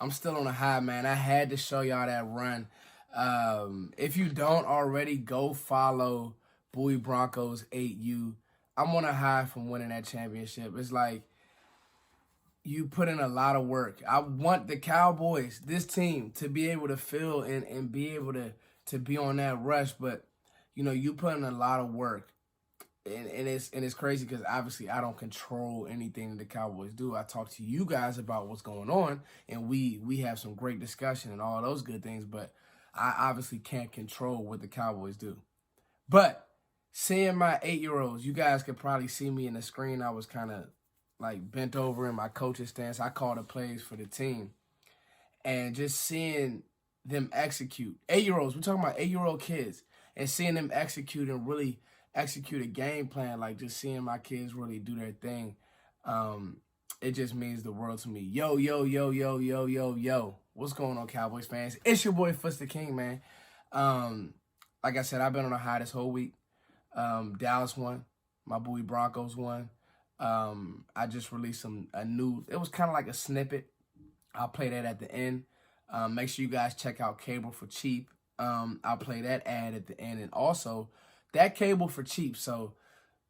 I'm still on a high, man. I had to show y'all that run. If you don't already, go follow Bowie Broncos 8U. I'm on a high from winning that championship. It's like you put in a lot of work. I want the Cowboys, this team, to be able to feel and be able to be on that rush. But you put in a lot of work. And it's crazy because obviously I don't control anything that the Cowboys do. I talk to you guys about what's going on, and we have some great discussion and all those good things. But I obviously can't control what the Cowboys do. But seeing my 8-year-olds, you guys could probably see me in the screen. I was kind of like bent over in my coaching stance. I called the plays for the team, and just seeing them execute. 8-year-olds, we're talking about 8-year-old kids, and seeing them execute and really execute a game plan, like just seeing my kids really do their thing, it just means the world to me. Yo, yo, yo, yo, yo, yo, yo. What's going on, Cowboys fans? It's your boy, Foots the King, man. Like I said, I've been on a high this whole week. Dallas won. My Bowie Broncos won. I just released a new, it was kind of like a snippet. I'll play that at the end. Make sure you guys check out Cable for Cheap. I'll play that ad at the end. And also, that cable for cheap. So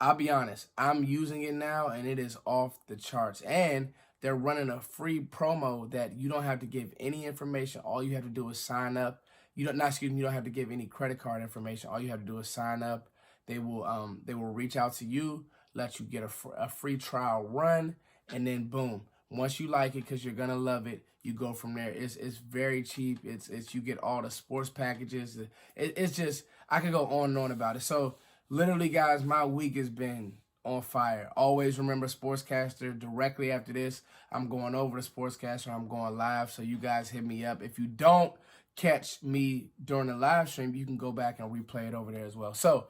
I'll be honest, I'm using it now and it is off the charts. And they're running a free promo that you don't have to give any information. All you have to do is sign up. You don't have to give any credit card information. All you have to do is sign up. They will reach out to you, let you get a free trial run, and then boom. Once you like it, because you're gonna love it, you go from there. It's very cheap. It's you get all the sports packages. It's just, I could go on and on about it. So literally, guys, my week has been on fire. Always remember, Sportscaster. Directly after this, I'm going over to Sportscaster. I'm going live. So you guys hit me up. If you don't catch me during the live stream, you can go back and replay it over there as well. So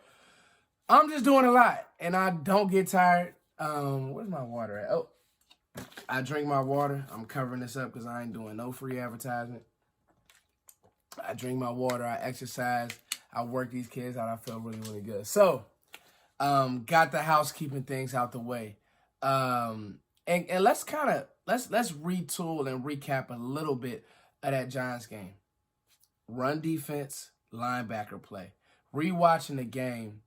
I'm just doing a lot, and I don't get tired. Where's my water at? Oh, I drink my water. I'm covering this up because I ain't doing no free advertisement. I drink my water. I exercise. I work these kids out. I feel really, really good. So, got the housekeeping things out the way. And let's retool and recap a little bit of that Giants game. Run defense, linebacker play. Rewatching the game.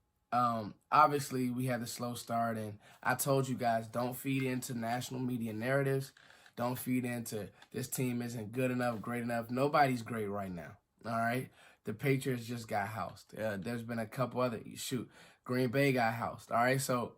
Obviously, we had the slow start, and I told you guys, don't feed into national media narratives. Don't feed into this team isn't good enough, great enough. Nobody's great right now, all right? The Patriots just got housed. There's been a couple other, Green Bay got housed, all right? So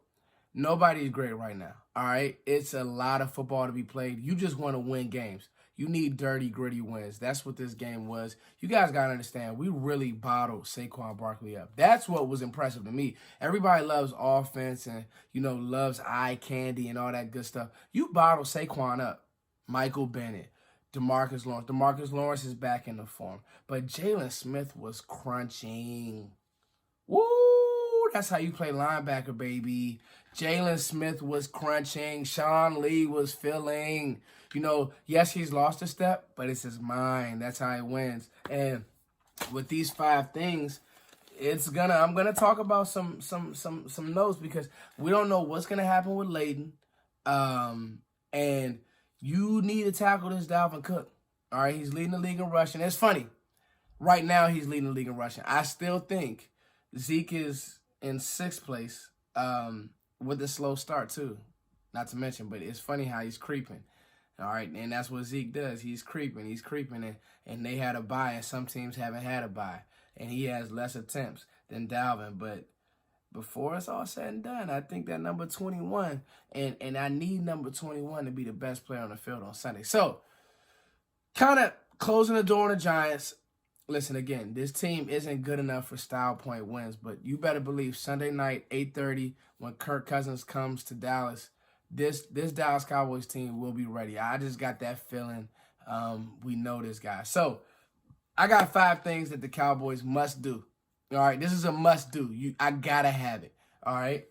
nobody's great right now, all right? It's a lot of football to be played. You just want to win games. You need dirty, gritty wins. That's what this game was. You guys got to understand, we really bottled Saquon Barkley up. That's what was impressive to me. Everybody loves offense and, loves eye candy and all that good stuff. You bottled Saquon up. Michael Bennett, DeMarcus Lawrence. DeMarcus Lawrence is back in the form. But Jalen Smith was crunching. Woo! That's how you play linebacker, baby. Jalen Smith was crunching. Sean Lee was filling. Yes, he's lost a step, but it's his mind. That's how he wins. And with these 5 things, I'm gonna talk about some notes because we don't know what's gonna happen with Layden. And you need to tackle this Dalvin Cook. All right, he's leading the league in rushing. It's funny. Right now, he's leading the league in rushing. I still think Zeke is in 6th place with a slow start, too. Not to mention, but it's funny how he's creeping. All right, and that's what Zeke does. He's creeping, and they had a bye, and some teams haven't had a bye. And he has less attempts than Dalvin. But before it's all said and done, I think that number 21, and I need number 21 to be the best player on the field on Sunday. So, kind of closing the door on the Giants. Listen, again, this team isn't good enough for style point wins, but you better believe Sunday night, 8:30, when Kirk Cousins comes to Dallas, this Dallas Cowboys team will be ready. I just got that feeling. We know this guy. So, I got 5 things that the Cowboys must do. All right, this is a must do. I gotta have it. All right.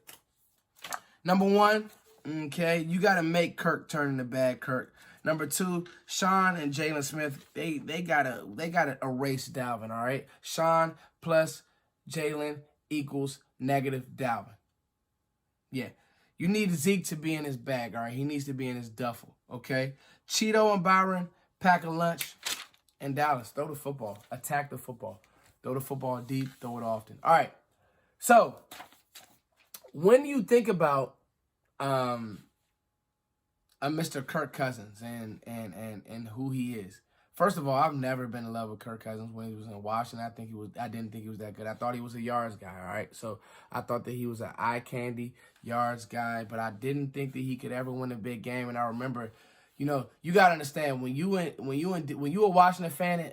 Number 1, okay, you gotta make Kirk turn into bad Kirk. Number 2, Sean and Jalen Smith, they gotta erase Dalvin. All right, Sean plus Jalen equals negative Dalvin. Yeah, you need Zeke to be in his bag. All right, he needs to be in his duffel. Okay, Cheeto and Byron, pack a lunch in Dallas. Throw the football. Attack the football. Throw the football deep. Throw it often. All right. So, when you think about a Mr. Kirk Cousins and who he is, first of all, I've never been in love with Kirk Cousins when he was in Washington. I didn't think he was that good. I thought he was a yards guy, all right? So I thought that he was an eye candy yards guy, but I didn't think that he could ever win a big game. And I remember, you got to understand when you a Washington fan,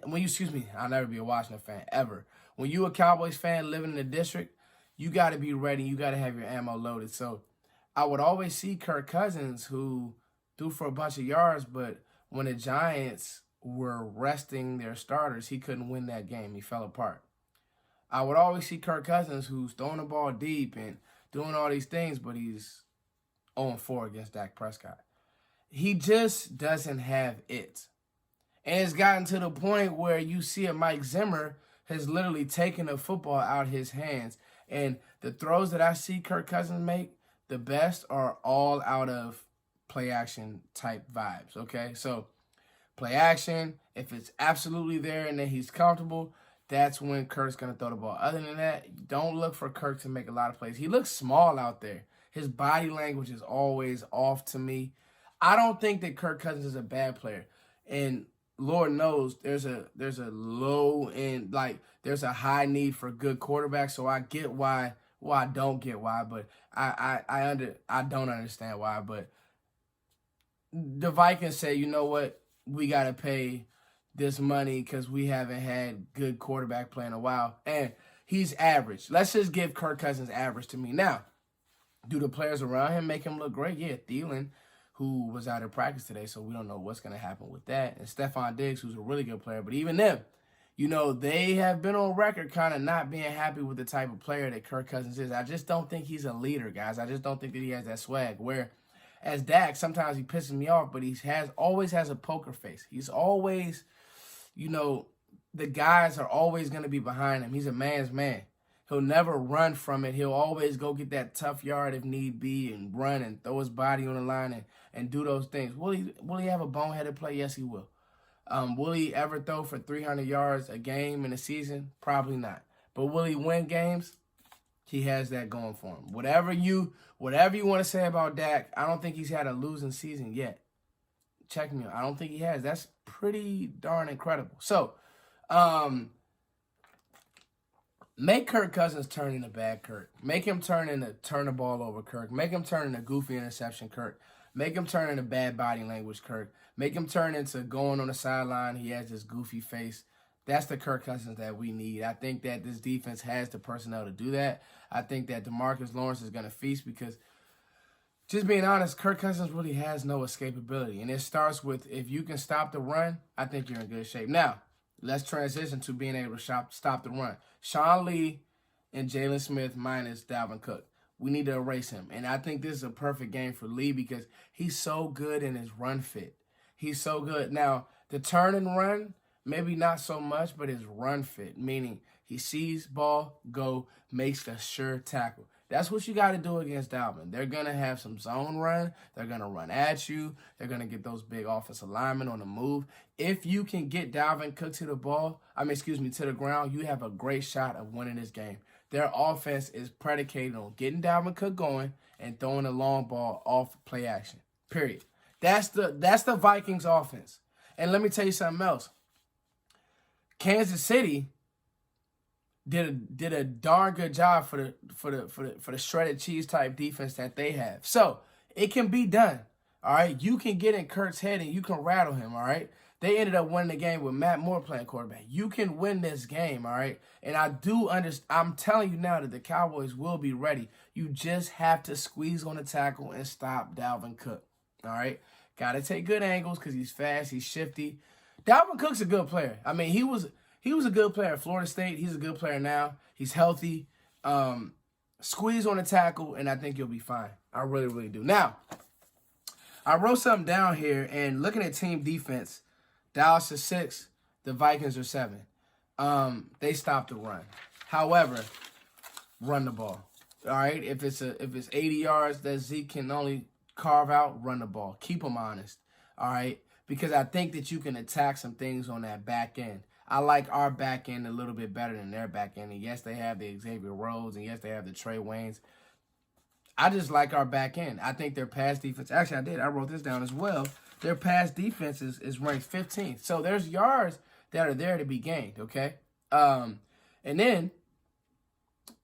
I'll never be a Washington fan ever. When you a Cowboys fan living in the district, you got to be ready. You got to have your ammo loaded. So I would always see Kirk Cousins who threw for a bunch of yards, but when the Giants were resting their starters, he couldn't win that game. He fell apart. I would always see Kirk Cousins who's throwing the ball deep and doing all these things, but he's 0-4 against Dak Prescott. He just doesn't have it. And it's gotten to the point where you see a Mike Zimmer has literally taken the football out of his hands. And the throws that I see Kirk Cousins make, the best are all out of play action type vibes, okay? So play action, if it's absolutely there and then he's comfortable, that's when Kirk's going to throw the ball. Other than that, don't look for Kirk to make a lot of plays. He looks small out there. His body language is always off to me. I don't think that Kirk Cousins is a bad player. And Lord knows there's a low end, like there's a high need for good quarterbacks. So I get why. Well, I don't get why, but I don't understand why. But the Vikings say, you know what? We got to pay this money because we haven't had good quarterback play in a while. And he's average. Let's just give Kirk Cousins average to me. Now, do the players around him make him look great? Yeah, Thielen, who was out of practice today, so we don't know what's going to happen with that. And Stephon Diggs, who's a really good player. But even them, they have been on record kind of not being happy with the type of player that Kirk Cousins is. I just don't think he's a leader, guys. I just don't think that he has that swag. Where, as Dak, sometimes he pisses me off, but he always has a poker face. He's always, the guys are always going to be behind him. He's a man's man. He'll never run from it. He'll always go get that tough yard if need be and run and throw his body on the line and do those things. Will he have a boneheaded play? Yes, he will. Will he ever throw for 300 yards a game in a season? Probably not. But will he win games? He has that going for him. Whatever you want to say about Dak, I don't think he's had a losing season yet. Check me out. I don't think he has. That's pretty darn incredible. So, make Kirk Cousins turn into bad Kirk. Make him turn the ball over Kirk. Make him turn into goofy interception Kirk. Make him turn into bad body language Kirk. Make him turn into going on the sideline. He has this goofy face. That's the Kirk Cousins that we need. I think that this defense has the personnel to do that. I think that DeMarcus Lawrence is going to feast because, just being honest, Kirk Cousins really has no escapability. And it starts with, if you can stop the run, I think you're in good shape. Now, let's transition to being able to stop the run. Sean Lee and Jalen Smith minus Dalvin Cook. We need to erase him. And I think this is a perfect game for Lee because he's so good in his run fit. He's so good. Now, the turn and run, maybe not so much, but his run fit, meaning he sees ball, go, makes the sure tackle. That's what you got to do against Dalvin. They're going to have some zone run. They're going to run at you. They're going to get those big offensive linemen on the move. If you can get Dalvin Cook to the to the ground, you have a great shot of winning this game. Their offense is predicated on getting Dalvin Cook going and throwing a long ball off play action. Period. That's the Vikings offense. And let me tell you something else. Kansas City did a darn good job for the shredded cheese type defense that they have. So it can be done. All right, you can get in Kirk's head and you can rattle him. All right, they ended up winning the game with Matt Moore playing quarterback. You can win this game. All right, and I do understand. I'm telling you now that the Cowboys will be ready. You just have to squeeze on the tackle and stop Dalvin Cook. All right, got to take good angles because he's fast, he's shifty. Dalvin Cook's a good player. I mean, he was a good player at Florida State. He's a good player now. He's healthy. Squeeze on the tackle, and I think you'll be fine. I really, really do. Now, I wrote something down here, and looking at team defense, Dallas is 6, the Vikings are 7. They stopped the run. However, run the ball. All right, if it's 80 yards that Zeke can only carve out, run the ball. Keep them honest. All right, because I think that you can attack some things on that back end. I like our back end a little bit better than their back end. And yes, they have the Xavier Rhodes, and yes, they have the Trey Waynes. I just like our back end. I think their pass defense, actually I did, I wrote this down as well. Their pass defense is ranked 15th. So there's yards that are there to be gained, okay? And then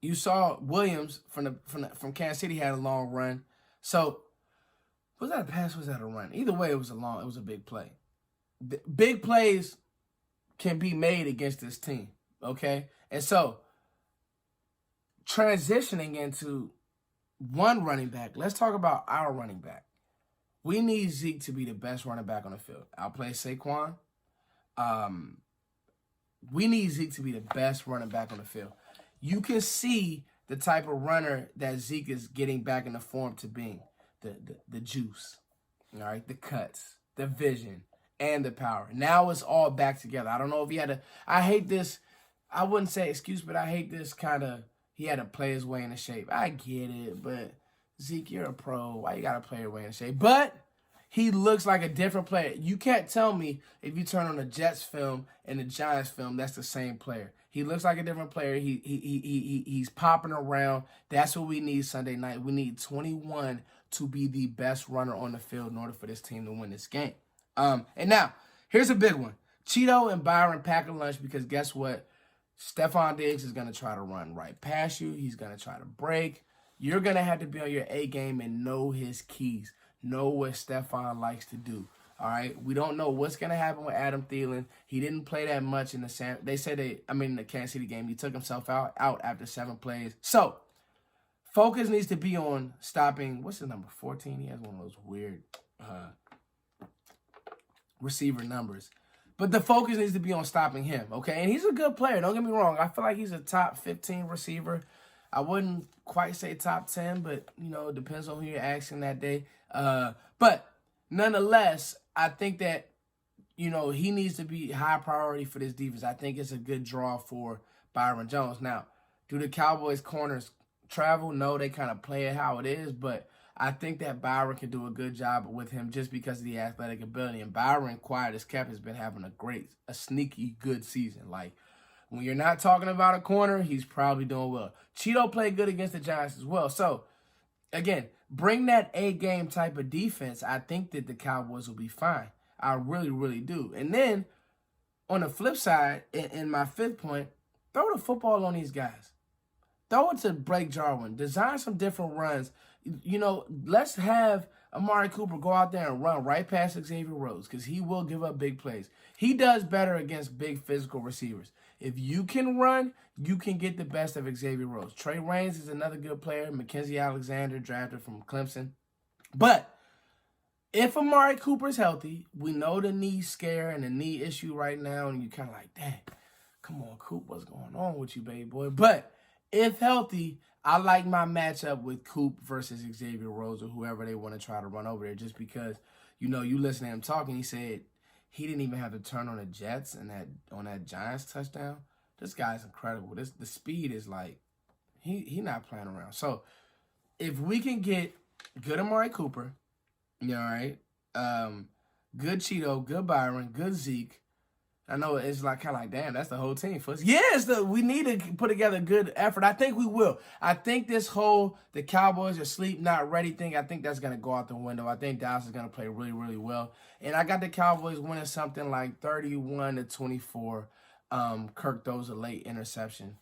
you saw Williams from Kansas City had a long run. So was that a pass? Was that a run? Either way, it was a big play. Big plays can be made against this team, okay? And so transitioning into one running back, let's talk about our running back. We need Zeke to be the best running back on the field. Outplay Saquon. We need Zeke to be the best running back on the field. You can see the type of runner that Zeke is getting back in the form to being. The juice, all right, the cuts, the vision, and the power. Now it's all back together. I don't know if he had to, I hate this, I wouldn't say excuse, but I hate this kind of, he had to play his way into shape. I get it, but Zeke, you're a pro. Why you got to play your way into shape? But he looks like a different player. You can't tell me if you turn on the Jets film and the Giants film, that's the same player. He looks like a different player. He's popping around. That's what we need Sunday night. We need 21 to be the best runner on the field in order for this team to win this game. And now, here's a big one. Cheeto and Byron pack a lunch because guess what? Stephon Diggs is going to try to run right past you. He's going to try to break. You're going to have to be on your A game and know his keys. Know what Stephon likes to do. All right, we don't know what's going to happen with Adam Thielen. He didn't play that much in the the Kansas City game. He took himself out after 7 plays. So, focus needs to be on stopping, what's his number, 14? He has one of those weird receiver numbers. But the focus needs to be on stopping him, okay? And he's a good player, don't get me wrong. I feel like he's a top 15 receiver. I wouldn't quite say top 10, but, it depends on who you're asking that day. But nonetheless, I think that, he needs to be high priority for this defense. I think it's a good draw for Byron Jones. Now, do the Cowboys corners travel? No, they kind of play it how it is, but I think that Byron can do a good job with him just because of the athletic ability. And Byron, quiet as kept, has been having a sneaky good season. Like, when you're not talking about a corner, he's probably doing well. Cheeto played good against the Giants as well. So, again, bring that A-game type of defense. I think that the Cowboys will be fine. I really, really do. And then, on the flip side, in my 5th point, throw the football on these guys. Throw it to Blake Jarwin. Design some different runs. Let's have Amari Cooper go out there and run right past Xavier Rhodes because he will give up big plays. He does better against big physical receivers. If you can run, you can get the best of Xavier Rhodes. Trey Waynes is another good player. Mackenzie Alexander, drafted from Clemson. But if Amari Cooper is healthy, we know the knee scare and the knee issue right now, and you're kind of like, dang, come on, Coop, what's going on with you, baby boy? But if healthy, I like my matchup with Coop versus Xavier Rhodes or whoever they want to try to run over there just because, you listen to him talking, he said he didn't even have to turn on the Jets and on that Giants touchdown. This guy's incredible. The speed is like, he not playing around. So, if we can get good Amari Cooper, all right, good Cheeto, good Byron, good Zeke. I know it's kind of like, damn, that's the whole team for us. Yes, we need to put together a good effort. I think we will. I think this whole the Cowboys are sleep, not ready thing, I think that's going to go out the window. I think Dallas is going to play really, really well. And I got the Cowboys winning something like 31-24. Kirk throws a late interception.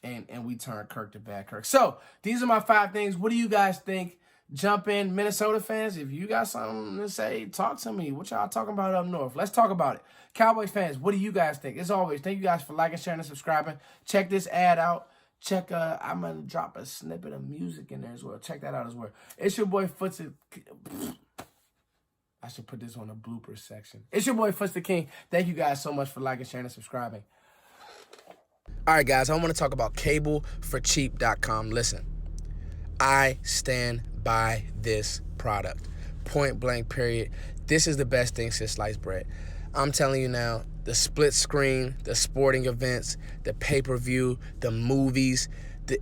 And we turn Kirk to bad Kirk. So, these are my 5 things. What do you guys think? Jump in, Minnesota fans. If you got something to say, talk to me. What y'all talking about up north? Let's talk about it. Cowboys fans, what do you guys think? As always, thank you guys for liking, sharing, and subscribing. Check this ad out. Check, I'm going to drop a snippet of music in there as well. Check that out as well. It's your boy Foots. I should put this on the bloopers section. It's your boy Foots the King. Thank you guys so much for liking, sharing, and subscribing. All right, guys, I want to talk about cableforcheap.com. Listen, I stand by this product. Point blank, period. This is the best thing since sliced bread. I'm telling you now, the split screen, the sporting events, the pay-per-view, the movies,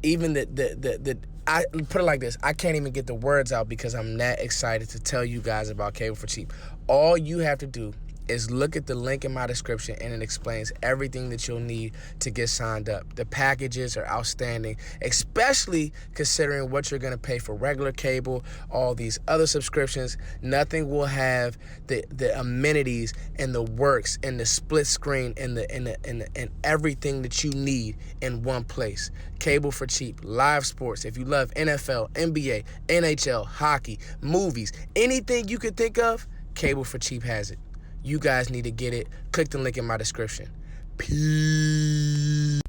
even the I put it like this. I can't even get the words out because I'm that excited to tell you guys about Cable for Cheap. All you have to do is look at the link in my description, and it explains everything that you'll need to get signed up. The packages are outstanding, especially considering what you're going to pay for regular cable, all these other subscriptions. Nothing will have the amenities and the works and the split screen and everything that you need in one place. Cable for Cheap, live sports. If you love NFL, NBA, NHL, hockey, movies, anything you could think of, Cable for Cheap has it. You guys need to get it. Click the link in my description. Peace.